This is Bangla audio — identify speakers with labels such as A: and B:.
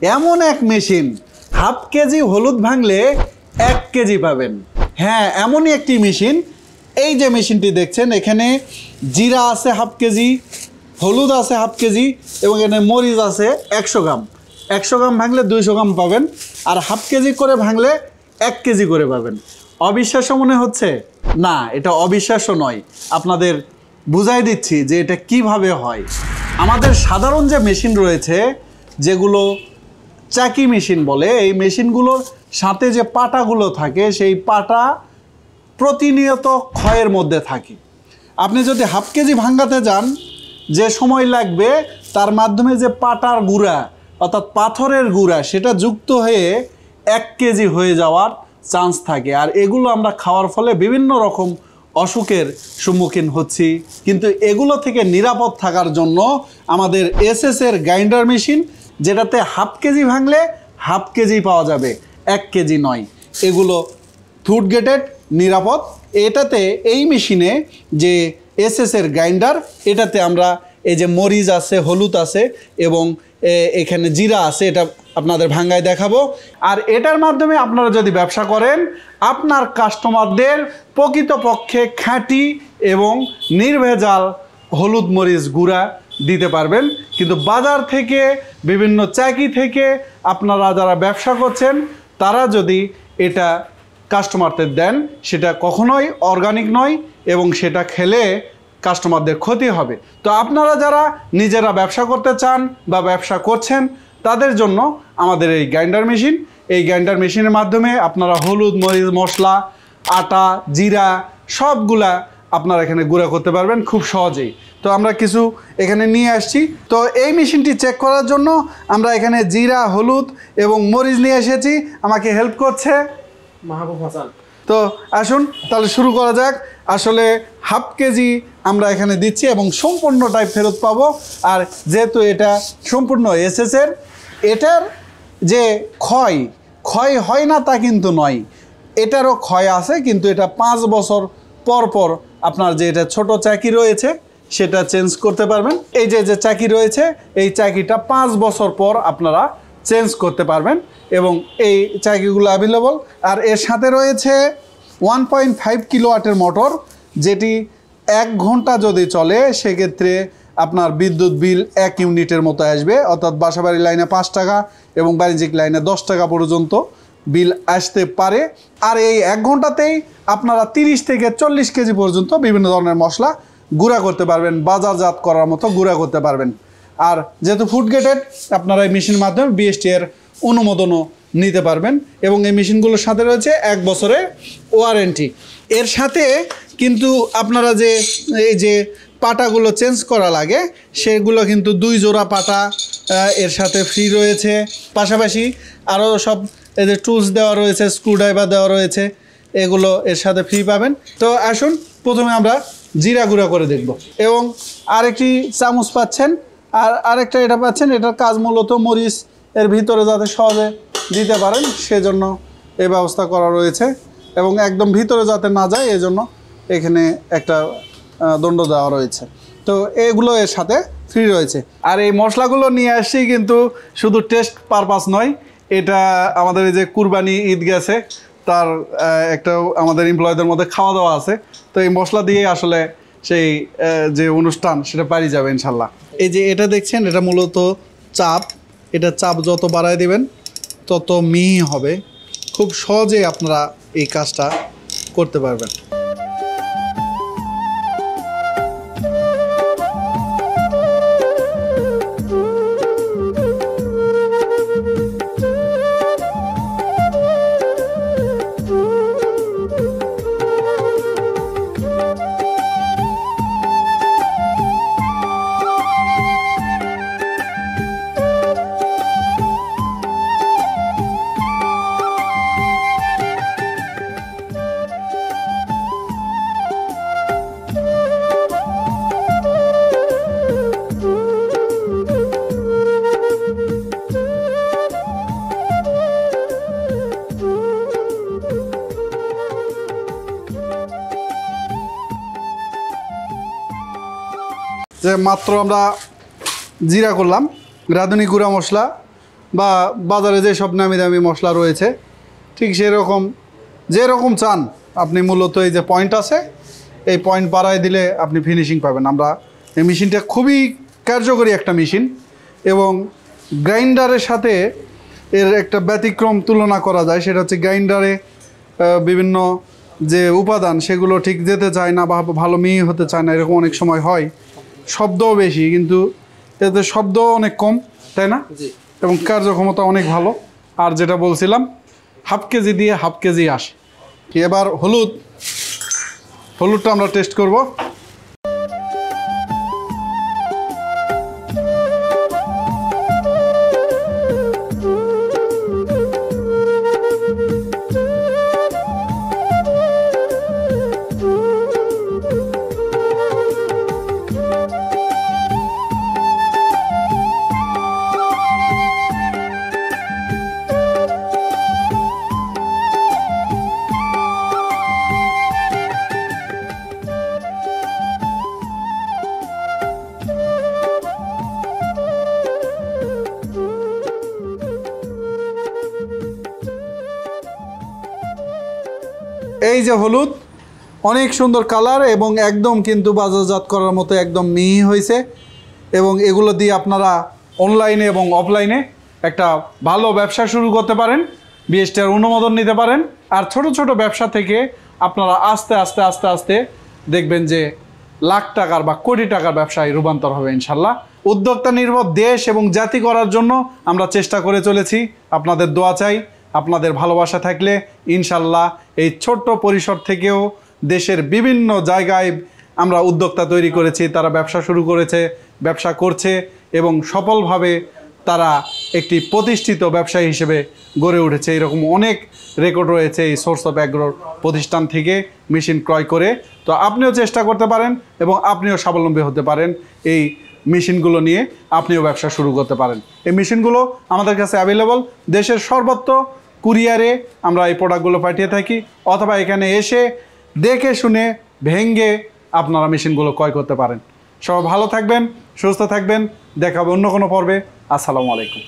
A: এমন এক মেশিন হাফ কেজি হলুদ ভাঙলে 1 কেজি পাবেন। হ্যাঁ, এমনই একটি মেশিন। এই যে মেশিনটি দেখছেন, এখানে জিরা আছে হাফ কেজি, হলুদ আছে হাফ কেজি এবং এখানে মরিচ আছে 100 গ্রাম। 100 গ্রাম ভাঙলে 200 গ্রাম পাবেন, আর হাফ কেজি করে ভাঙলে 1 কেজি করে পাবেন। অবিশ্বাস্য মনে হচ্ছে? না, এটা অবিশ্বাস্য নয়। আপনাদের বুঝাই দিচ্ছি যে এটা কিভাবে হয়। আমাদের সাধারণ যে মেশিন রয়েছে, যেগুলো চাকি মেশিন বলে, এই মেশিনগুলোর সাথে যে পাটাগুলো থাকে, সেই পাটা প্রতিনিয়ত ক্ষয়ের মধ্যে থাকে। আপনি যদি হাফ কেজি ভাঙাতে যান, যে সময় লাগবে, তার মাধ্যমে যে পাটার গুঁড়া অর্থাৎ পাথরের গুঁড়া সেটা যুক্ত হয়ে 1 কেজি হয়ে যাওয়ার চান্স থাকে। আর এগুলো আমরা খাওয়ার ফলে বিভিন্ন রকম অসুখের সম্মুখীন হচ্ছি। কিন্তু এগুলো থেকে নিরাপদ থাকার জন্য আমাদের এসএসের গ্রাইন্ডার মেশিন, যেটাতে হাফ কেজি ভাঙলে হাফ কেজি পাওয়া যাবে, 1 কেজি নয়। এগুলো ফুড গ্রেডেড, নিরাপদ। এটাতে এই মেশিনে যে এসএসের গ্রাইন্ডার, এটাতে আমরা এই যে মরিচ আছে, হলুদ আছে এবং এখানে জিরা আছে, এটা আপনাদের ভাঙ্গায় দেখাবো। আর এটার মাধ্যমে আপনারা যদি ব্যবসা করেন, আপনার কাস্টমারদের প্রকৃতপক্ষে খাঁটি এবং নির্ভেজাল হলুদ মরিচ গুঁড়া দিতে পারবেন। কিন্তু বাজার থেকে, বিভিন্ন চাকি থেকে আপনারা যারা ব্যবসা করছেন, তারা যদি এটা কাস্টমারদের দেন, সেটা কখনোই অর্গানিক নয় এবং সেটা খেলে কাস্টমারদের ক্ষতি হবে। তো আপনারা যারা নিজেরা ব্যবসা করতে চান বা ব্যবসা করছেন, তাদের জন্য আমাদের এই গ্রাইন্ডার মেশিন। এই গ্রাইন্ডার মেশিনের মাধ্যমে আপনারা হলুদ, মরিচ, মশলা, আটা, জিরা সবগুলা আপনারা এখানে গুঁড়া করতে পারবেন খুব সহজেই। তো আমরা কিছু এখানে নিয়ে আসছি। তো এই মেশিনটি চেক করার জন্য আমরা এখানে জিরা, হলুদ এবং মরিচ নিয়ে এসেছি। আমাকে হেল্প করছে
B: মাহবুব হাসান।
A: তো আসুন তাহলে শুরু করা যাক। আসলে হাফ কেজি আমরা এখানে দিচ্ছি এবং সম্পূর্ণটাই ফেরত পাবো। আর যেহেতু এটা সম্পূর্ণ এসএসের, এটার যে ক্ষয় হয় না তা কিন্তু নয়, এটারও ক্ষয় আছে। কিন্তু এটা 5 বছর পর পর আপনার যে এটা ছোট চাকি রয়েছে সেটা চেঞ্জ করতে পারবেন। এই যে চাকি রয়েছে, এই চাকিটা 5 বছর পর আপনারা চেঞ্জ করতে পারবেন এবং এই চাকিগুলো অ্যাভেলেবল। আর এর সাথে রয়েছে 1.5 কিলোওয়াটের মোটর, যেটি 1 ঘন্টা যদি চলে সেক্ষেত্রে আপনার বিদ্যুৎ বিল 1 ইউনিটের মতো আসবে। অর্থাৎ বাসাবাড়ি লাইনে 5 টাকা এবং বাণিজ্যিক লাইনে 10 টাকা পর্যন্ত বিল আসতে পারে। আর এই 1 ঘন্টাতেই আপনারা 30 থেকে 40 কেজি পর্যন্ত বিভিন্ন ধরনের মশলা গুঁড়া করতে পারবেন, বাজারজাত করার মতো গুঁড়া করতে পারবেন। আর যেহেতু ফুড গ্রেডেড, আপনারা এই মেশিনের মাধ্যমে বিএসটি এর অনুমোদনও নিতে পারবেন এবং এই মেশিনগুলোর সাথে রয়েছে 1 বছরের ওয়ারেন্টি। এর সাথে কিন্তু আপনারা যে এই যে পাটাগুলো চেঞ্জ করা লাগে, সেগুলো কিন্তু 2 জোড়া পাটা এর সাথে ফ্রি রয়েছে। পাশাপাশি আরও সব এই যে টুলস দেওয়া রয়েছে, স্ক্রুড্রাইভার দেওয়া রয়েছে, এগুলো এর সাথে ফ্রি পাবেন। তো আসুন প্রথমে আমরা জিরা গুঁড়া করে দেখব। এবং আরেকটি চামচ পাচ্ছেন, আর আরেকটা এটা পাচ্ছেন। এটার কাজ মূলত মরিচ এর ভিতরে যাতে সহজে দিতে পারেন সেজন্য এই ব্যবস্থা করা রয়েছে এবং একদম ভিতরে যাতে না যায় এজন্য এখানে একটা দণ্ড দেওয়া রয়েছে। তো এগুলো এর সাথে ফ্রি রয়েছে। আর এই মশলাগুলো নিয়ে আসছি কিন্তু শুধু টেস্ট পারপাস নয়, এটা আমাদের এই যে কুরবানি ঈদ গেছে, তার একটা আমাদের এমপ্লয়ীদের মধ্যে খাওয়া দাওয়া আছে। তো এই মশলা দিয়ে আসলে সেই যে অনুষ্ঠান সেটা পারি যাবে ইনশাল্লাহ। এই যে এটা দেখছেন, এটা মূলত চাপ। এটা চাপ যত বাড়ায় দেবেন তত মিহি হবে। খুব সহজেই আপনারা এই কাজটা করতে পারবেন। যে মাত্র আমরা জিরা করলাম, রাঁধুনি গুঁড়া মশলা, বা বাজারে যে সব নামি দামি মশলা রয়েছে ঠিক সেরকম যেরকম চান আপনি মূলত এই যে পয়েন্ট আছে এই পয়েন্ট বাড়ায় দিলে আপনি ফিনিশিং পাবেন। আমরা এই মেশিনটা খুবই কার্যকরী একটা মেশিন এবং গ্রাইন্ডারের সাথে এর একটা ব্যতিক্রম তুলনা করা যায়, সেটা হচ্ছে গ্রাইন্ডারে বিভিন্ন যে উপাদান সেগুলো ঠিক যেতে চায় না বা ভালো মিহি হতে চায় না, এরকম অনেক সময় হয়। শব্দও বেশি, কিন্তু এতে শব্দও অনেক কম, তাই না? এবং কার্যক্ষমতা অনেক ভালো। আর যেটা বলছিলাম হাফ কেজি দিয়ে হাফ কেজি আসে। এবার হলুদটা আমরা টেস্ট করব। এই যে হলুদ, অনেক সুন্দর কালার এবং একদম কিন্তু বাজারজাত করার মতো একদম মিহি হয়েছে। এবং এগুলো দিয়ে আপনারা অনলাইনে এবং অফলাইনে একটা ভালো ব্যবসা শুরু করতে পারেন, বিএসটিআর অনুমোদন নিতে পারেন। আর ছোট ছোট ব্যবসা থেকে আপনারা আস্তে আস্তে আস্তে আস্তে দেখবেন যে লাখ টাকার বা কোটি টাকার ব্যবসায় রূপান্তর হবে ইনশাল্লাহ। উদ্যোক্তা নির্ভর দেশ এবং জাতি করার জন্য আমরা চেষ্টা করে চলেছি। আপনাদের দোয়া চাই, আপনাদের ভালোবাসা থাকলে ইনশাল্লাহ এই ছোট্ট পরিসর থেকেও দেশের বিভিন্ন জায়গায় আমরা উদ্যোক্তা তৈরি করেছি, তারা ব্যবসা শুরু করেছে, ব্যবসা করছে এবং সফলভাবে তারা একটি প্রতিষ্ঠিত ব্যবসায়ী হিসেবে গড়ে উঠেছে। এরকম অনেক রেকর্ড রয়েছে এই সোর্স অফ অ্যাগ্রোর প্রতিষ্ঠান থেকে মেশিন ক্রয় করে। তো আপনিও চেষ্টা করতে পারেন এবং আপনিও স্বাবলম্বী হতে পারেন। এই মেশিনগুলো নিয়ে আপনিও ব্যবসা শুরু করতে পারেন। এই মেশিনগুলো আমাদের কাছে অ্যাভেলেবল, দেশের সর্বত্র কুরিয়ারে আমরা এই প্রোডাক্টগুলো পাঠিয়ে থাকি, অথবা এখানে এসে দেখে শুনে ভেঙে আপনারা মেশিনগুলো ক্রয় করতে পারেন। সবাই ভালো থাকবেন, সুস্থ থাকবেন, দেখা হবে অন্য কোনো পর্বে। আসসালামু আলাইকুম।